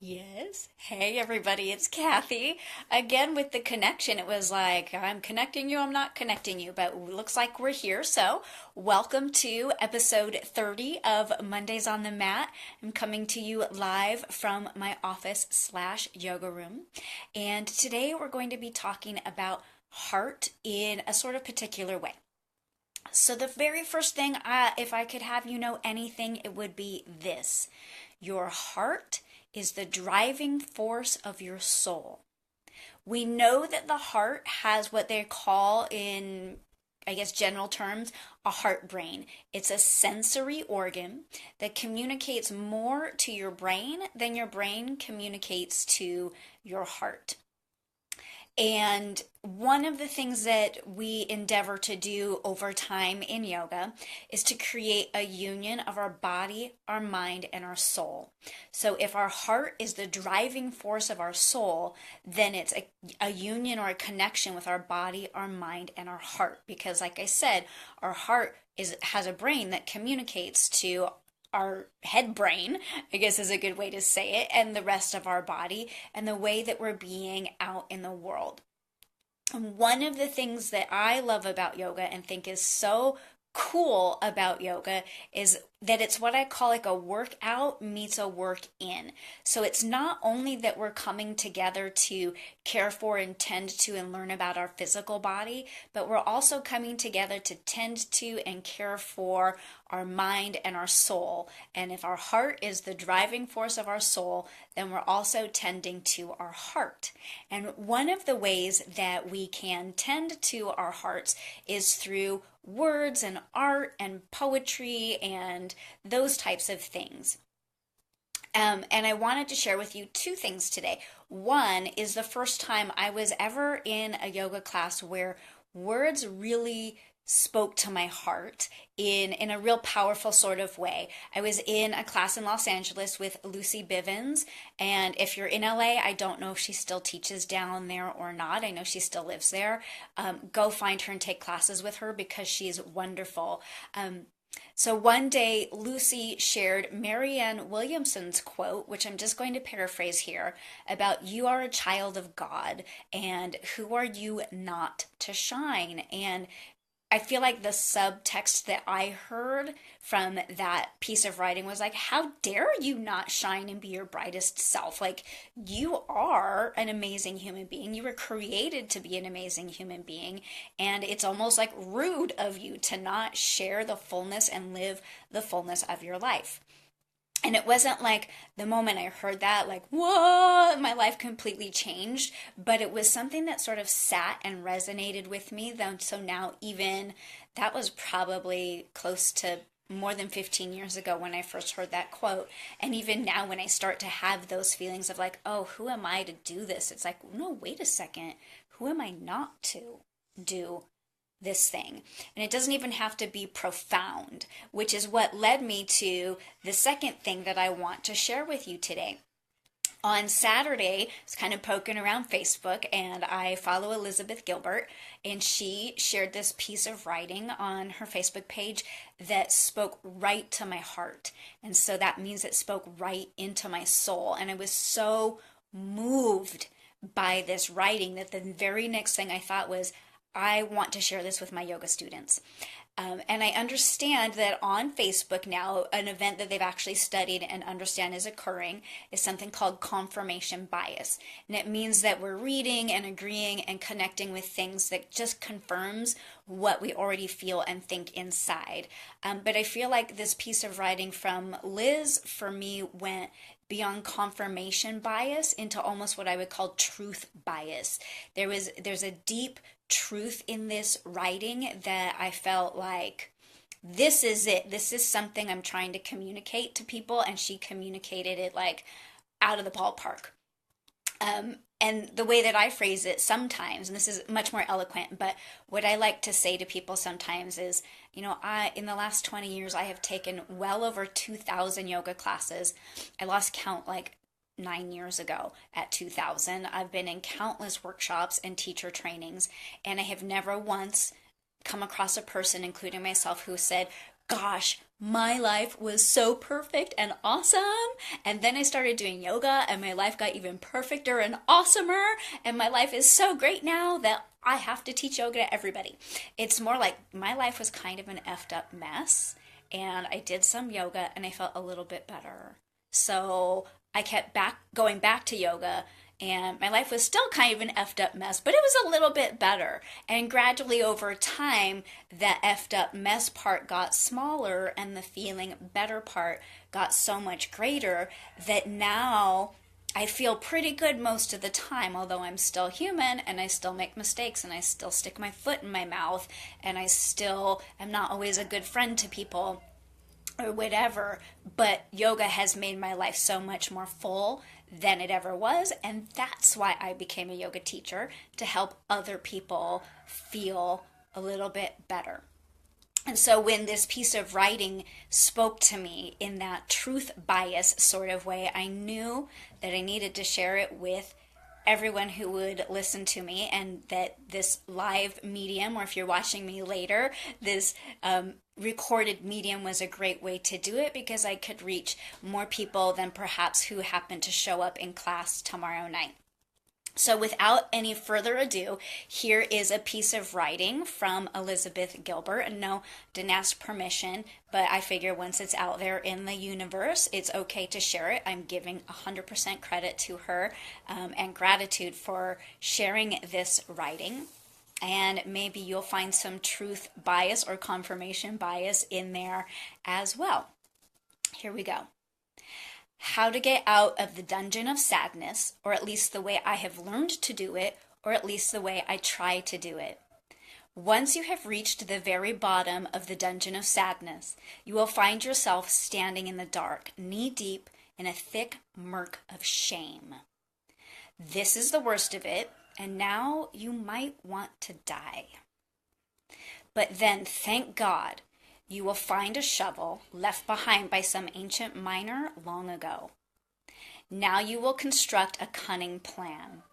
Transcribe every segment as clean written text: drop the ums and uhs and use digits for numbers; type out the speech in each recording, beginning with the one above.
Yes. Hey, everybody, it's Kathy. Again, with the connection, it was like, I'm connecting you, I'm not connecting you, but it looks like we're here. So, welcome to episode 30 of Mondays on the Mat. I'm coming to you live from my office/yoga room. And today we're going to be talking about heart in a sort of particular way. So, the very first thing, if I could have you know anything, it would be this: your heart is the driving force of your soul. We know that the heart has what they call, in I guess general terms, a heart brain. It's a sensory organ that communicates more to your brain than your brain communicates to your heart. And one of the things that we endeavor to do over time in yoga is to create a union of our body, our mind, and our soul. So if our heart is the driving force of our soul, then it's a union or a connection with our body, our mind, and our heart. Because like I said, our heart has a brain that communicates to our head brain, I guess is a good way to say it, and the rest of our body and the way that we're being out in the world. And one of the things that I love about yoga and think is so cool about yoga is that it's what I call like a workout meets a work in. So it's not only that we're coming together to care for and tend to and learn about our physical body, but we're also coming together to tend to and care for our mind and our soul. And if our heart is the driving force of our soul, then we're also tending to our heart. And one of the ways that we can tend to our hearts is through words and art and poetry and those types of things. And I wanted to share with you two things today. One is the first time I was ever in a yoga class where words really spoke to my heart in a real powerful sort of way. I was in a class in Los Angeles with Lucy Bivens, and if you're in LA, I don't know if she still teaches down there or not. I know she still lives there. Go find her and take classes with her because she's wonderful. So one day, Lucy shared Marianne Williamson's quote, which I'm just going to paraphrase here, about you are a child of God, and who are you not to shine? And I feel like the subtext that I heard from that piece of writing was like, how dare you not shine and be your brightest self? Like, you are an amazing human being. You were created to be an amazing human being. And it's almost like rude of you to not share the fullness and live the fullness of your life. And it wasn't like the moment I heard that, like, whoa, my life completely changed. But it was something that sort of sat and resonated with me. Though, so now, even that was probably close to more than 15 years ago when I first heard that quote. And even now, when I start to have those feelings of like, oh, who am I to do this? It's like, no, wait a second. Who am I not to do this thing? And it doesn't even have to be profound, which is what led me to the second thing that I want to share with you today. On Saturday, I was kind of poking around Facebook and I follow Elizabeth Gilbert, and she shared this piece of writing on her Facebook page that spoke right to my heart. And so that means it spoke right into my soul. And I was so moved by this writing that the very next thing I thought was, I want to share this with my yoga students. And I understand that on Facebook now, an event that they've actually studied and understand is occurring is something called confirmation bias. And it means that we're reading and agreeing and connecting with things that just confirms what we already feel and think inside. But I feel like this piece of writing from Liz, for me, went beyond confirmation bias into almost what I would call truth bias. There's a deep truth in this writing that I felt like this is it. This is something I'm trying to communicate to people, and she communicated it like out of the ballpark. And the way that I phrase it sometimes, and this is much more eloquent, but what I like to say to people sometimes is, in the last 20 years, I have taken well over 2,000 yoga classes. I lost count like 9 years ago at 2000. I've been in countless workshops and teacher trainings, and I have never once come across a person, including myself, who said, gosh, my life was so perfect and awesome. And then I started doing yoga and my life got even perfecter and awesomer. And my life is so great now that I have to teach yoga to everybody. It's more like my life was kind of an effed up mess. And I did some yoga and I felt a little bit better. So I kept going back to yoga, and my life was still kind of an effed up mess, but it was a little bit better. And gradually over time, that effed up mess part got smaller and the feeling better part got so much greater that now I feel pretty good most of the time, although I'm still human and I still make mistakes and I still stick my foot in my mouth and I still am not always a good friend to people or whatever, but yoga has made my life so much more full than it ever was, and that's why I became a yoga teacher, to help other people feel a little bit better. And so when this piece of writing spoke to me in that truth bias sort of way, I knew that I needed to share it with everyone who would listen to me, and that this live medium, or if you're watching me later, this recorded medium was a great way to do it, because I could reach more people than perhaps who happen to show up in class tomorrow night. So without any further ado, here is a piece of writing from Elizabeth Gilbert. And no, didn't ask permission, but I figure once it's out there in the universe, it's okay to share it. I'm giving 100% credit to her and gratitude for sharing this writing. And maybe you'll find some truth bias or confirmation bias in there as well. Here we go. How to get out of the dungeon of sadness, or at least the way I have learned to do it, or at least the way I try to do it. Once you have reached the very bottom of the dungeon of sadness, you will find yourself standing in the dark, knee-deep in a thick murk of shame. This is the worst of it, and now you might want to die. But then, thank God, you will find a shovel left behind by some ancient miner long ago. Now you will construct a cunning plan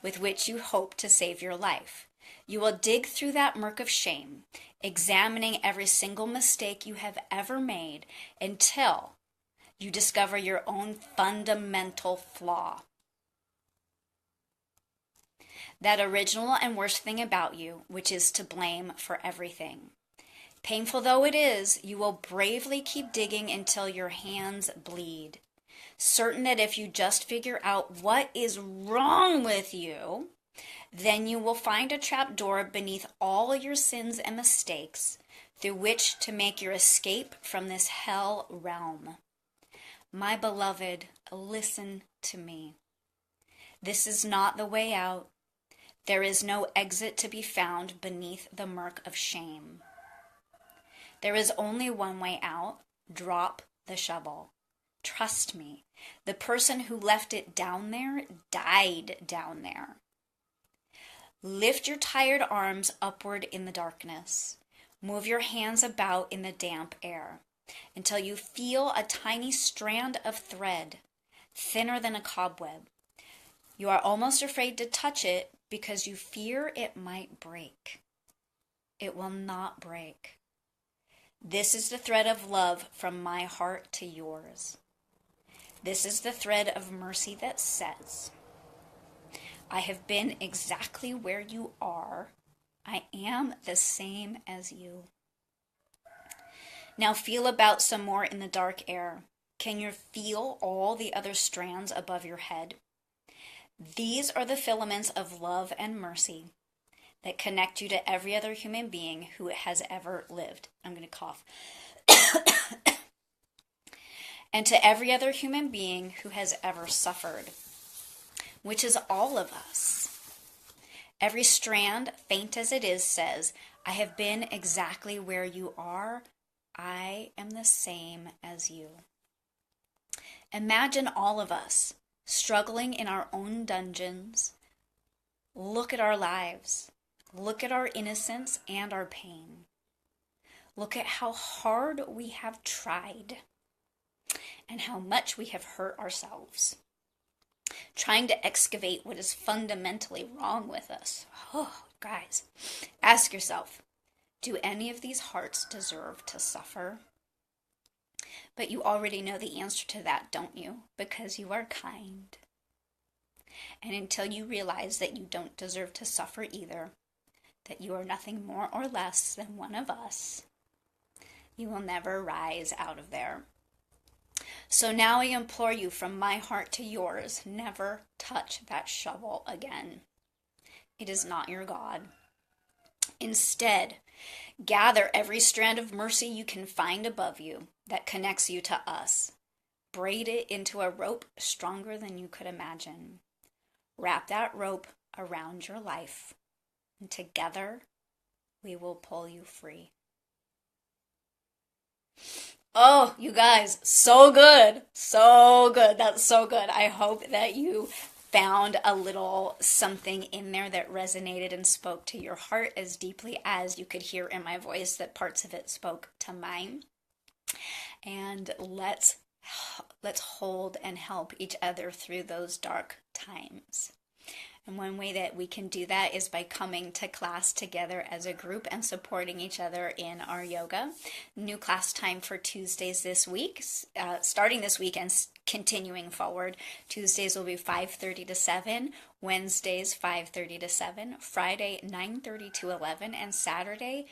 with which you hope to save your life. You will dig through that murk of shame, examining every single mistake you have ever made until you discover your own fundamental flaw. That original and worst thing about you, which is to blame for everything. Painful though it is, you will bravely keep digging until your hands bleed, certain that if you just figure out what is wrong with you, then you will find a trapdoor beneath all your sins and mistakes through which to make your escape from this hell realm. My beloved, listen to me. This is not the way out. There is no exit to be found beneath the murk of shame. There is only one way out. Drop the shovel. Trust me, the person who left it down there died down there. Lift your tired arms upward in the darkness. Move your hands about in the damp air until you feel a tiny strand of thread, thinner than a cobweb. You are almost afraid to touch it because you fear it might break. It will not break. This is the thread of love from my heart to yours. This is the thread of mercy that says, I have been exactly where you are. I am the same as you. Now feel about some more in the dark air. Can you feel all the other strands above your head? These are the filaments of love and mercy that connect you to every other human being who has ever lived. I'm going to cough. And to every other human being who has ever suffered, which is all of us. Every strand, faint as it is, says, I have been exactly where you are. I am the same as you. Imagine all of us struggling in our own dungeons. Look at our lives. Look at our innocence and our pain. Look at how hard we have tried and how much we have hurt ourselves, trying to excavate what is fundamentally wrong with us. Oh, guys, ask yourself, do any of these hearts deserve to suffer? But you already know the answer to that, don't you? Because you are kind. And until you realize that you don't deserve to suffer either, that you are nothing more or less than one of us, you will never rise out of there. So now I implore you from my heart to yours, never touch that shovel again. It is not your God. Instead, gather every strand of mercy you can find above you that connects you to us. Braid it into a rope stronger than you could imagine. Wrap that rope around your life, and together we will pull you free. Oh, you guys, so good. So good. That's so good. I hope that you found a little something in there that resonated and spoke to your heart as deeply as you could hear in my voice that parts of it spoke to mine. And let's hold and help each other through those dark times. And one way that we can do that is by coming to class together as a group and supporting each other in our yoga. New class time for Tuesdays this week, starting this week and continuing forward. Tuesdays will be 5:30 to 7, Wednesdays 5:30 to 7, Friday 9:30 to 11, and Saturday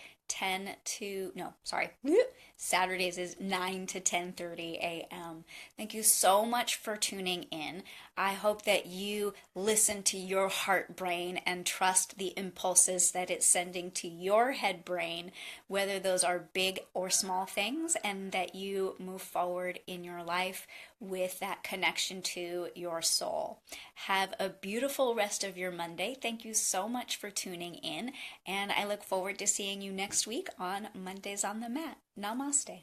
Saturdays is 9 to 10:30 a.m. Thank you so much for tuning in. I hope that you listen to your heart brain and trust the impulses that it's sending to your head brain, whether those are big or small things, and that you move forward in your life with that connection to your soul. Have a beautiful rest of your Monday. Thank you so much for tuning in, and I look forward to seeing you next week on Mondays on the Mat. Namaste.